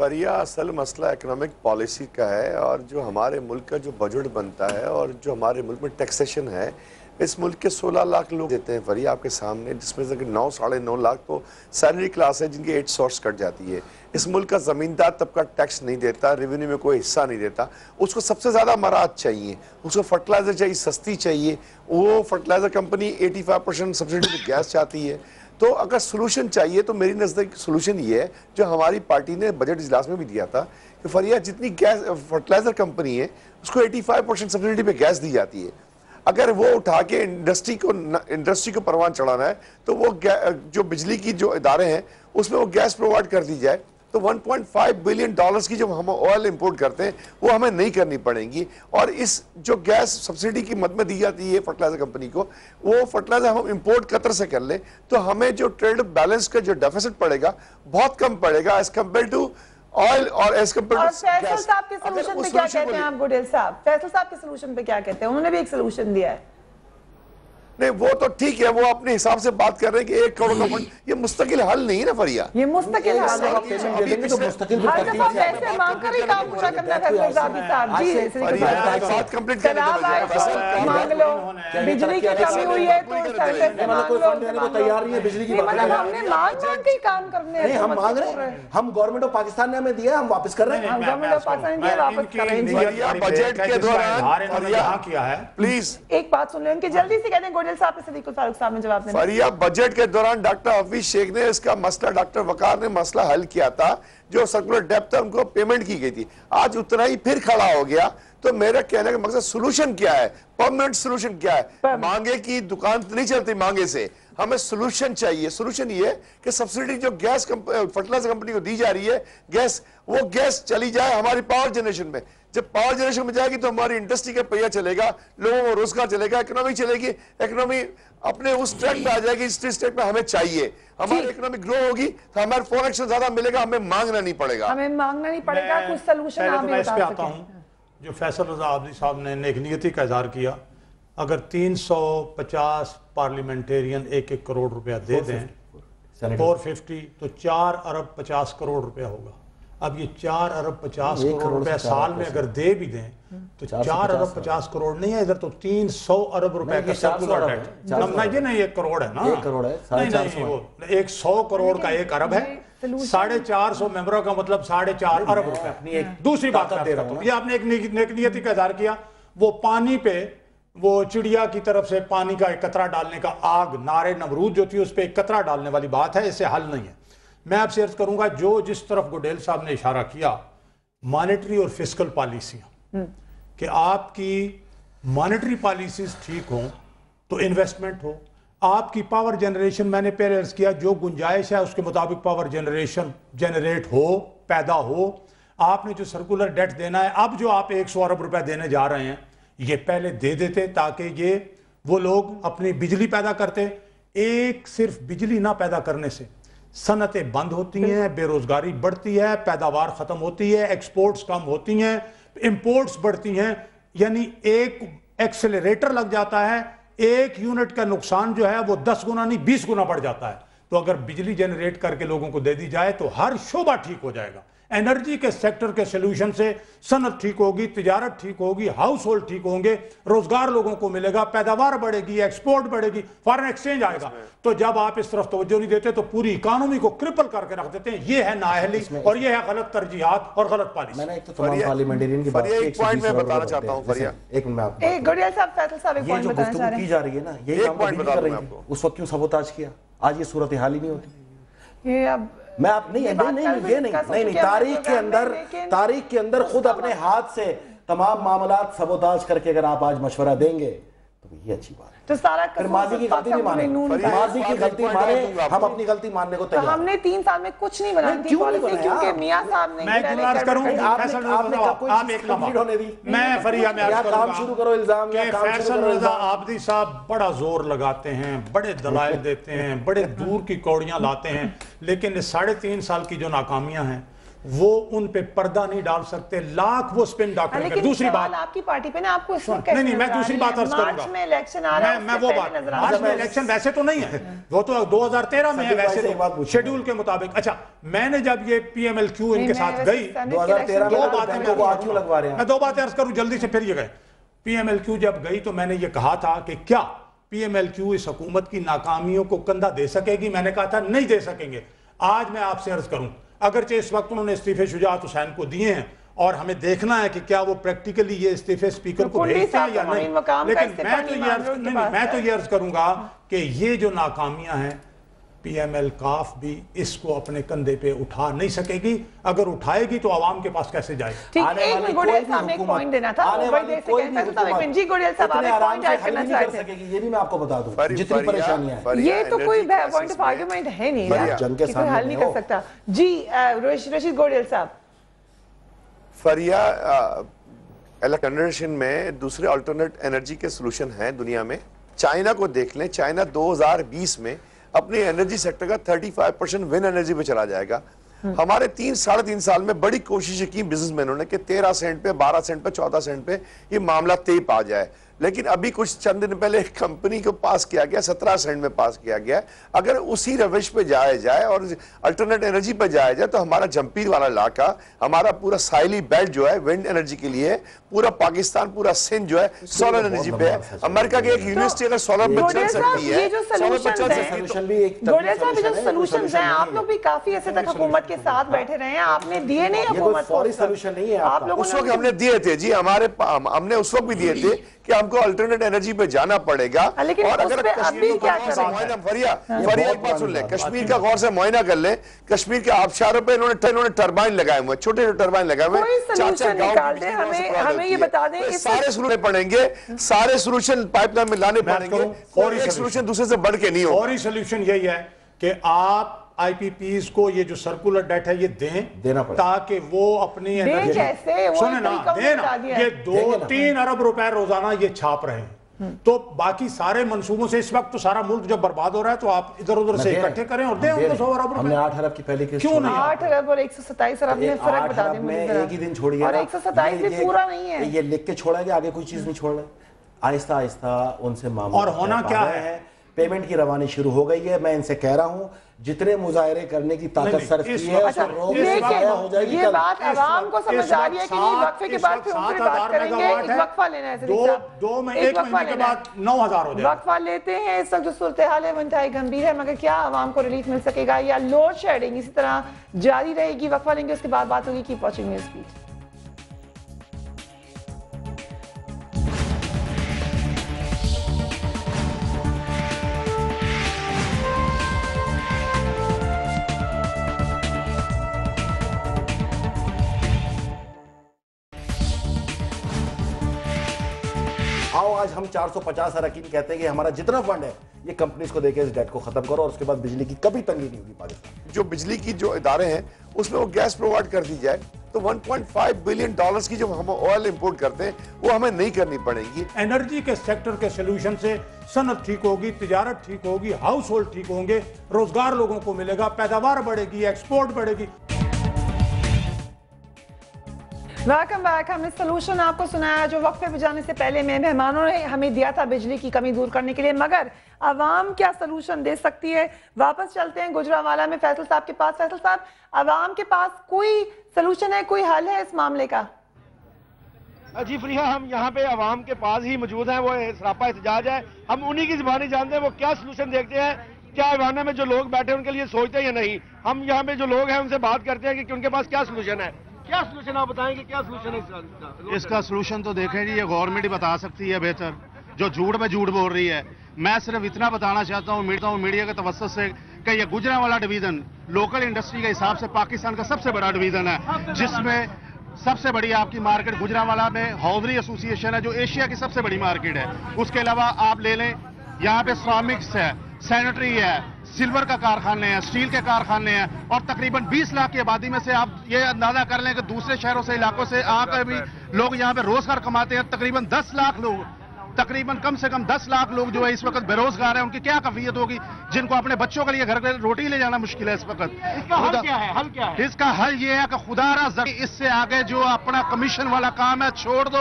फरिया असल मसला economic policy का है, और जो हमारे मुल्क का जो बजट बनता है और जो हमारे मुल्क में टैक्सेशन है, इस मुल्क के 16 लाख लोग देते हैं फरिया आपके सामने, जिसमें से 9 साढ़े 9 लाख तो सैलरी क्लास है जिनकी 8 सोर्स कट जाती है। इस मुल्क का ज़मींदार तबका टैक्स नहीं देता, रेवेन्यू में कोई हिस्सा नहीं देता। उसको सबसे ज़्यादा मराद चाहिए, उसको फर्टिलाइज़र चाहिए, सस्ती चाहिए। वो फर्टिलाइज़र कंपनी 85% सब्सिडी पे गैस चाहती है। तो अगर सोल्यूशन चाहिए तो मेरी नज़र सोल्यूशन ये है जो हमारी पार्टी ने बजट इजलास में भी दिया था कि फरिया जितनी गैस फर्टिलाइज़र कंपनी है उसको 85% सब्सिडी पे गैस दी जाती है। अगर वो उठा के इंडस्ट्री को परवान चढ़ाना है तो वो जो बिजली की जो इदारे हैं उसमें वो गैस प्रोवाइड कर दी जाए, तो 1.5 बिलियन डॉलर्स की जो हम ऑयल इंपोर्ट करते हैं वो हमें नहीं करनी पड़ेंगी। और इस जो गैस सब्सिडी की मद में दी जाती है फर्टिलाइजर कंपनी को, वो फर्टिलाइजर हम इंपोर्ट कतर से कर लें तो हमें जो ट्रेड बैलेंस का जो डेफिसिट पड़ेगा बहुत कम पड़ेगा एज कम्पेयर टू ऑयल और as compare to gas. Faisal साहब के सलूशन पे क्या कहते हैं आप गुडेल साहब? फैसल साहब के सलूशन पे क्या कहते हैं? उन्होंने भी एक सलूशन दिया है। नहीं वो तो ठीक है, वो अपने हिसाब से बात कर रहे हैं कि 1 करोड़ का फंड, ये मुस्तकिल हल नहीं है ना फरिया। ये मुस्तकिल हल है। हर दफा पैसे मांग कर ही काम पूरा करना है साहब जी। बात कंप्लीट करने दो, मांग लो। बिजली की कमी हुई है तो सरकार मांग लो, तैयार नहीं है बिजली की। मतलब हमने मांग के ही काम करने हैं। हम मांग रहे हैं, हम गवर्नमेंट ऑफ पाकिस्तान ने हमें दिया, हम वापस कर रहे हैं। हम गवर्नमेंट ऑफ पाकिस्तान ने वापस कर रहे हैं। बजट के दौरान किया है प्लीज एक बात सुन लें, उनकी जल्दी से कहते हैं गुडेल साहब ने सदीकुल फारूक साहब ने जवाब देना। फरिया बजट के दौरान डॉक्टर हफीज शेख ने इसका मसला, डॉक्टर वकार ने मसला हल किया था, जो सर्कुलर डेप्थ था उनको पेमेंट की गई थी, आज उतना ही फिर खड़ा हो गया। तो मेरा कहने का मकसद सोल्यूशन क्या है, परमानेंट सोल्यूशन क्या है? मांगे की दुकान नहीं चलती मांगे से, हमें सोल्यूशन चाहिए। सोल्यूशन ये है कि सब्सिडी जो गैस फर्टिलाइजर कंपनी को दी जा रही है गैस, वो गैस चली जाए हमारी पावर जनरेशन में। जब पावर जनरेशन में जाएगी तो हमारी इंडस्ट्री का पहिया चलेगा, लोगों को रोजगार चलेगा, इकोनॉमी चलेगी, इकोनॉमी अपने उस ट्रैक पे आ जाएगी जिस ट्रैक पे हमें चाहिए। हमारी इकोनॉमी ग्रो होगी तो हमारे फॉरेन एक्सचेंज ज्यादा मिलेगा, हमें मांगना नहीं पड़ेगा। हमें मांगना नहीं पड़ेगा। कुछ सलूशन आप भी बता आता हूं। जो फैसल रजा आबदी साहब ने नेकनियती का इजहार किया, अगर 350 पार्लियामेंटेरियन 1-1 करोड़ रुपया दे दें 450 तो 4 अरब 50 करोड़ रुपया होगा। अब ये 4 अरब 50 करोड़ रुपया साल में अगर दे भी दें तो 4 अरब 50 करोड़ नहीं है, इधर तो 300 अरब रुपए का सर्कुलर डेट। ये नहीं 1 करोड़ है ना, 1 करोड़ है, नहीं वो 100 करोड़ का 1 अरब है, 450 मेंबरों का मतलब 4.5 अरब रुपए। दूसरी बात कर रहा हूँ, ये आपने एक नेकनियती का इजहार किया, वो पानी पे वो चिड़िया की तरफ से पानी का एक कतरा डालने का, आग नारे नमरूद जो थी उस पर एक कतरा डालने वाली बात है, इससे हल नहीं है। मैं आपसे अर्ज करूंगा जो जिस तरफ गुडेल साहब ने इशारा किया, मॉनेटरी और फिस्कल पॉलिसियां, कि आपकी मॉनेटरी पॉलिसीज ठीक हो तो इन्वेस्टमेंट हो, आपकी पावर जनरेशन, मैंने पहले अर्ज किया, जो गुंजाइश है उसके मुताबिक पावर जनरेशन जनरेट हो, पैदा हो। आपने जो सर्कुलर डेट देना है, अब जो आप 100 अरब रुपए देने जा रहे हैं, ये पहले दे देते ताकि ये वो लोग अपनी बिजली पैदा करते। एक सिर्फ बिजली ना पैदा करने से सनतें बंद होती हैं, बेरोजगारी बढ़ती है, पैदावार खत्म होती है, एक्सपोर्ट्स कम होती हैं, इंपोर्ट्स बढ़ती हैं, यानी एक एक्सेलरेटर लग जाता है, 1 यूनिट का नुकसान जो है वो 10 गुना नहीं 20 गुना बढ़ जाता है। तो अगर बिजली जनरेट करके लोगों को दे दी जाए तो हर शोबा ठीक हो जाएगा। एनर्जी के सेक्टर के सोल्यूशन से सनत ठीक होगी, तिजारत ठीक होगी, हाउस होल्ड ठीक होंगे, रोजगार लोगों को मिलेगा, पैदावार बढ़ेगी, एक्सपोर्ट बढ़ेगी, फॉरेन एक्सचेंज आएगा। तो जब आप इस तरफ तवज्जो नहीं देते तो पूरी इकोनॉमी को क्रिपल करके रख देते हैं। ये है नाअहली और ये है गलत तरजीहात और गलत पॉलिसी। मैंने एक तो तमाम पार्लियामेंटियन की बात की, एक पॉइंट मैं बताना चाहता हूं फरिया, एक मिनट में आपको एक गुडिया साहब, फैसल साहब एक पॉइंट बताना चाह रहे हैं। की जा रही है ना, यही काम कर रही है। उस वक्त क्यों सबोताज किया, आज ये सूरत हाल ही नहीं होती। ये अब मैं आप नहीं तारीख के अंदर खुद अपने हाथ से तमाम मामलात सबोताज करके अगर आप आज मशवरा देंगे तो ये अच्छी बात है। तो सारा फिर माजी की गलती नहीं माने, माजी की गलती माने, हम अपनी गलती मानने को तैयार। हमने 3 साल में कुछ नहीं बनाई थी पॉलिसी, क्योंकि मियां साहब ने मैं गुजारिश करूंगा आप एक कंप्लीट होने दी। मैं फरिया में अर्ज काम शुरू करो, इल्जाम या काम शुरू करो। फैसल आबदी साहब बड़ा जोर लगाते हैं, बड़े दलाइल देते हैं, बड़े दूर की कौड़ियां लाते हैं, लेकिन 3.5 साल की जो नाकामियां हैं وہ ان پہ پردہ نہیں ڈال سکتے, لاکھ وہ سپن ڈاکٹر کر. دوسری بات آپ کی پارٹی پہ نا, آپ کو اس وقت نہیں, میں دوسری بات عرض کروں گا, میں الیکشن آ رہا ہے, میں وہ بات, مارچ میں الیکشن ویسے تو نہیں ہے, وہ تو 2013 میں ہے ویسے تو شیڈول کے مطابق. اچھا, میں نے جب یہ پی ایم ایل کیو ان کے ساتھ گئی 2013 میں 2 باتیں عرض کروں جلدی سے, پھر یہ گئے. پی ایم ایل کیو جب گئی تو میں نے یہ کہا تھا کہ کیا پی ایم ایل کیو اس حکومت کی ناکامیوں کو کندھا دے سکے گی؟ میں نے کہا تھا نہیں دے سکیں گے. آج میں آپ سے عرض کروں, اگرچہ اس وقت انہوں نے استعفے شجاعت حسین کو دیے ہیں اور ہمیں دیکھنا ہے کہ کیا وہ پریکٹیکلی یہ استعفے اسپیکر کو بھیجتے ہیں یا نہیں, لیکن میں تو یہ عرض کروں گا کہ یہ جو ناکامیاں ہیں پی ایم ایل کاف بھی اس کو اپنے کندھے پہ اٹھا نہیں سکے گی. اگر اٹھائے گی تو عوام کے پاس کیسے جائے گی؟ ایک منٹ گوڈیل صاحب نے ایک پوائنٹ دینا تھا, جی گوڈیل صاحب آپ ایک پوائنٹ ایڈ کرنا چاہتے ہیں. یہ بھی میں آپ کو بتا دوں جتنی پریشانیاں ہیں, یہ تو کوئی پوائنٹ آف آرگیومنٹ ہے نہیں, جنگ کے سامنے حل نہیں کر سکتا. جی رشید گوڈیل صاحب, فریا الیکٹرانشن میں دوسرے الٹرنیٹ انرجی کے سلوشن ہیں دنیا میں. چائنا کو دیکھ لیں, چائنا 2020 میں اپنی انرجی سیکٹر کا 35% ون انرجی پہ چلا جائے گا. ہمارے 3-3.5 سال میں بڑی کوششیں کی بزنس مینوں نے کہ 13 سینٹ پہ 12 سینٹ پہ 14 سینٹ پہ یہ معاملہ تیپ آ جائے, لیکن ابھی کچھ چند دن پہلے ایک کمپنی کو پاس کیا گیا 17 سینٹ میں پاس کیا گیا. اگر اسی روش پہ جایا جائے اور الٹرنیٹ انرجی پہ جایا جائے تو ہمارا جمپیر والا علاقہ, ہمارا پورا ساحلی بیلٹ جو ہے ونڈ انرجی کے لیے, پورا پاکستان, پورا سندھ جو ہے سولر انرجی پہ ہے. امریکہ کی ایک یونیورسٹی اگر سولر پہ چل سکتی ہے, گوڈیل صاحب یہ جو سلوشنز ہیں, آپ لوگ بھی کافی عرصے تک حکومت کے ساتھ بیٹھے رہے ہیں, آپ نے دیے نہیں حکومت کو, سولوشن نہیں ہے آپ لوگوں اس وقت ہم نے دیے تھے جی, ہم نے اس وقت بھی دیے تھے کہ ہم کو الٹرنیٹ انرجی پہ جانا پڑے گا. اور اگر کشمیر کا ایک بات سن لیں, کشمیر کا غور سے معائنہ کر لیں, کشمیر کے آبشاروں پہ انہوں نے ٹربائن لگائے ہوئے, چھوٹے چھوٹے ٹربائن لگائے ہوئے. ہمیں یہ بتا دیں سارے سلوشن پڑیں گے, سارے سلوشن پائپ لائن میں لانے پڑیں گے, اور ایک سلوشن دوسرے سے بڑھ کے نہیں ہوگا. فوری سلوشن یہی ہے کہ آپ آئی پی پیز کو یہ جو سرکولر ڈیٹ ہے یہ دینا پڑے تاکہ وہ اپنی انرجی سنیں نا, دینا, یہ 2-3 ارب روپے روزانہ یہ چھاپ رہے ہیں. تو باقی سارے منصوبوں سے اس وقت تو سارا ملک جب برباد ہو رہا ہے تو آپ ادھر ادھر سے اکٹھے کریں اور دیں ان کو 100 ارب روپے. ہم نے 8 ارب کی پہلی قسط, کیوں نہیں 8 ارب اور 127 ارب میں فرق بتا دیں مجھے, ایک ہی دن چھوڑیے, اور 127 بھی پورا نہیں ہے, یہ لکھ کے چھوڑا کہ آگے کوئی چیز نہیں چھوڑ رہے. آہستہ آہستہ ان سے معاملہ, اور ہونا کیا ہے, پیمنٹ کی روانی شروع ہو گئی ہے. میں ان سے کہہ رہا ہوں جتنے مظاہرے کرنے کی طاقت صرف کی ہے اس کو روک ہو جائے گی. یہ بات عوام کو سمجھ آ رہی ہے کہ نہیں, وقفے کے بعد پھر ان سے بات کریں گے. ایک وقفہ لینا ہے صدیق صاحب, ایک مہینے کے بعد 9,000 ہو جائے. وقفہ لیتے ہیں. اس وقت جو صورتحال ہے وہ انتہائی گمبھیر ہے, مگر کیا عوام کو ریلیف مل سکے گا یا لوڈ شیڈنگ اسی طرح جاری رہے گی؟ وقفہ لیں گے, اس کے بعد بات ہوگی. Keep watching news speed. آج ہم 450 اراکین کہتے ہیں کہ ہمارا جتنا فنڈ ہے یہ کمپنیز کو دے کے اس ڈیٹ کو ختم کرو, اور اس کے بعد بجلی کی کبھی تنگی نہیں ہوگی پاکستان. جو بجلی کی جو ادارے ہیں اس میں وہ گیس پرووائڈ کر دی جائے تو 1.5 بلین ڈالرز کی جو ہم آئل امپورٹ کرتے ہیں وہ ہمیں نہیں کرنی پڑے گی. انرجی کے سیکٹر کے سلوشن سے صنعت ٹھیک ہوگی, تجارت ٹھیک ہوگی, ہاؤس ہولڈ ٹھیک ہوں گے, روزگار لوگوں کو ملے گا, پیداوار بڑھے گی, ایکسپورٹ بڑھے گی. Welcome back. ہم نے سلوشن آپ کو سنایا جو وقفے پہ جانے سے پہلے میں مہمانوں نے ہمیں دیا تھا بجلی کی کمی دور کرنے کے لیے, مگر عوام کیا سلوشن دے سکتی ہے؟ واپس چلتے ہیں گجرانوالہ میں فیصل صاحب کے پاس. فیصل صاحب, عوام کے پاس کوئی سلوشن ہے, کوئی حل ہے اس معاملے کا؟ جی فریحہ, ہم یہاں پہ عوام کے پاس ہی موجود ہیں, وہ سراپا احتجاج ہے. ہم انہی کی زبانی جانتے ہیں وہ کیا سلوشن دیکھتے ہیں, کیا ایوانہ میں جو لوگ بیٹھے ان کے لیے سوچتے ہیں یا نہیں. ہم یہاں پہ جو لوگ ہیں ان سے بات کرتے ہیں کہ ان کے پاس کیا سلوشن ہے. کیا سلوشن آپ بتائیں گے, کیا سلوشن ہے اس کا؟ سلوشن تو دیکھیں جی, یہ گورنمنٹ ہی بتا سکتی ہے بہتر, جو جھوٹ میں جھوٹ بول رہی ہے. میں صرف اتنا بتانا چاہتا ہوں میڈیا کے توسط سے کہ یہ گجرانوالہ ڈویژن لوکل انڈسٹری کے حساب سے پاکستان کا سب سے بڑا ڈویژن ہے, جس میں سب سے بڑی آپ کی مارکیٹ گجرانوالہ میں ہاؤزری ایسوسی ایشن ہے جو ایشیا کی سب سے بڑی مارکیٹ ہے. اس کے علاوہ آپ لے لیں یہاں پہ سرامکس ہے, سینیٹری ہے, سلور کا کارخانے ہیں, اسٹیل کے کارخانے ہیں, اور تقریباً 20 لاکھ کی آبادی میں سے آپ یہ اندازہ کر لیں کہ دوسرے شہروں سے علاقوں سے آ کر بھی لوگ یہاں پہ روزگار کماتے ہیں. تقریباً 10 لاکھ لوگ तकरीबन कम से कम 10 लाख लोग जो है इस वक्त बेरोजगार हैं, उनकी क्या कैफियत होगी, जिनको अपने बच्चों के लिए घर पे रोटी ले जाना मुश्किल है इस वक्त। इसका हल क्या है? हल क्या है? इसका हल ये है कि खुदारा इससे आगे जो अपना कमीशन वाला काम है छोड़ दो।